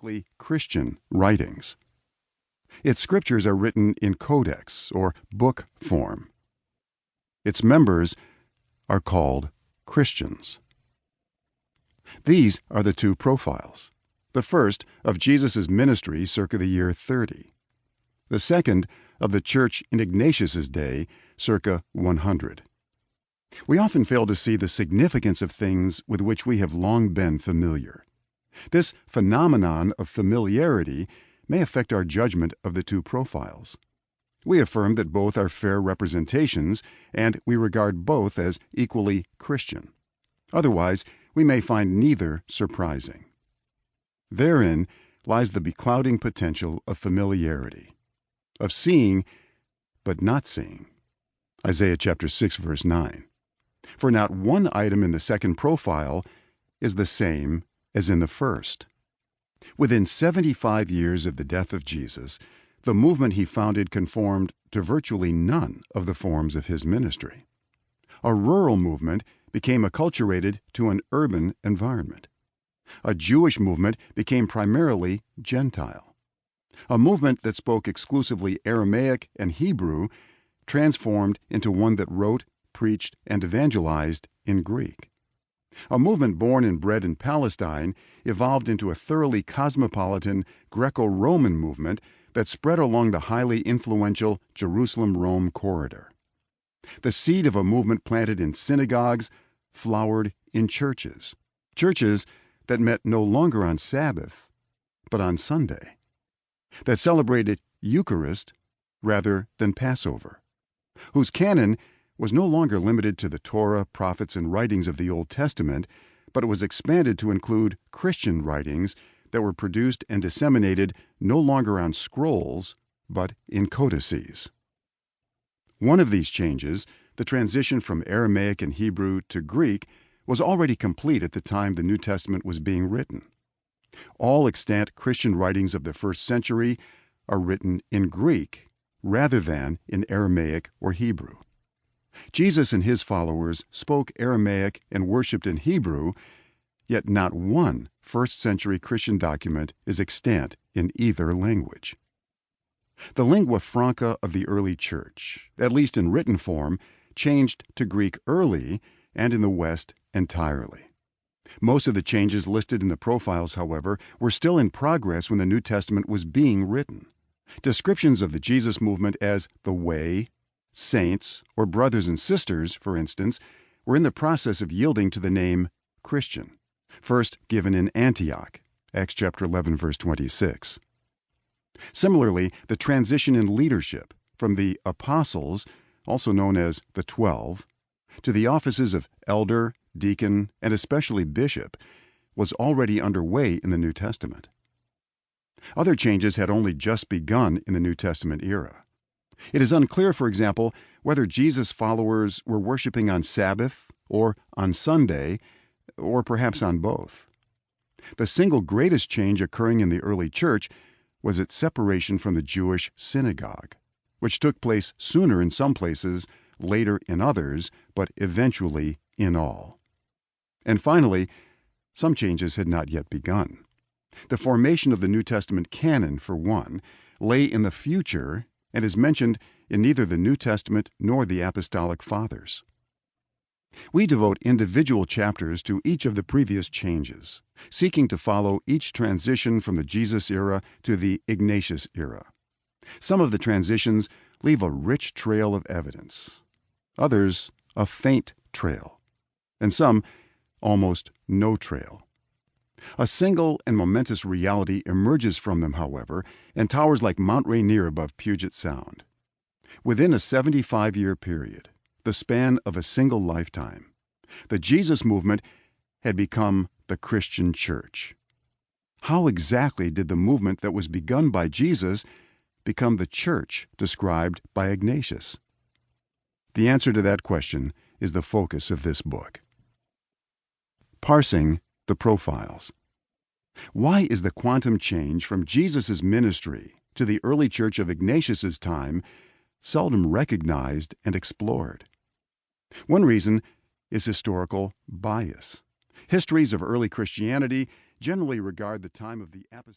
historically Christian writings. Its scriptures are written in codex or book form. Its members are called Christians. These are the two profiles. The first of Jesus' ministry circa the year 30. The second of the church in Ignatius' day circa 100. We often fail to see the significance of things with which we have long been familiar. This phenomenon of familiarity may affect our judgment of the two profiles. We affirm that both are fair representations, and we regard both as equally Christian. Otherwise, we may find neither surprising. Therein lies the beclouding potential of familiarity, of seeing but not seeing. Isaiah chapter 6, verse 9. For not one item in the second profile is the same as in the first. Within 75 years of the death of Jesus, the movement he founded conformed to virtually none of the forms of his ministry. A rural movement became acculturated to an urban environment. A Jewish movement became primarily Gentile. A movement that spoke exclusively Aramaic and Hebrew transformed into one that wrote, preached, and evangelized in Greek. A movement born and bred in Palestine evolved into a thoroughly cosmopolitan Greco-Roman movement that spread along the highly influential Jerusalem-Rome corridor. The seed of a movement planted in synagogues flowered in churches that met no longer on Sabbath, but on Sunday, that celebrated Eucharist rather than Passover, whose canon was no longer limited to the Torah, prophets, and writings of the Old Testament, but it was expanded to include Christian writings that were produced and disseminated no longer on scrolls, but in codices. One of these changes, the transition from Aramaic and Hebrew to Greek, was already complete at the time the New Testament was being written. All extant Christian writings of the first century are written in Greek rather than in Aramaic or Hebrew. Jesus and his followers spoke Aramaic and worshipped in Hebrew, yet not one first-century Christian document is extant in either language. The lingua franca of the early church, at least in written form, changed to Greek early and in the West entirely. Most of the changes listed in the profiles, however, were still in progress when the New Testament was being written. Descriptions of the Jesus movement as the Way, saints, or brothers and sisters, for instance, were in the process of yielding to the name Christian, first given in Antioch, Acts chapter 11, verse 26. Similarly, the transition in leadership from the apostles, also known as the 12, to the offices of elder, deacon, and especially bishop, was already underway in the New Testament. Other changes had only just begun in the New Testament era. It is unclear, for example, whether Jesus' followers were worshiping on Sabbath or on Sunday, or perhaps on both. The single greatest change occurring in the early church was its separation from the Jewish synagogue, which took place sooner in some places, later in others, but eventually in all. And finally, some changes had not yet begun. The formation of the New Testament canon, for one, lay in the future and is mentioned in neither the New Testament nor the Apostolic Fathers. We devote individual chapters to each of the previous changes, seeking to follow each transition from the Jesus era to the Ignatius era. Some of the transitions leave a rich trail of evidence, others a faint trail, and some almost no trail. A single and momentous reality emerges from them, however, and towers like Mount Rainier above Puget Sound. Within a 75-year period, the span of a single lifetime, the Jesus movement had become the Christian church. How exactly did the movement that was begun by Jesus become the church described by Ignatius? The answer to that question is the focus of this book. Parsing the profiles. Why is the quantum change from Jesus' ministry to the early church of Ignatius' time seldom recognized and explored? One reason is historical bias. Histories of early Christianity generally regard the time of the apostolic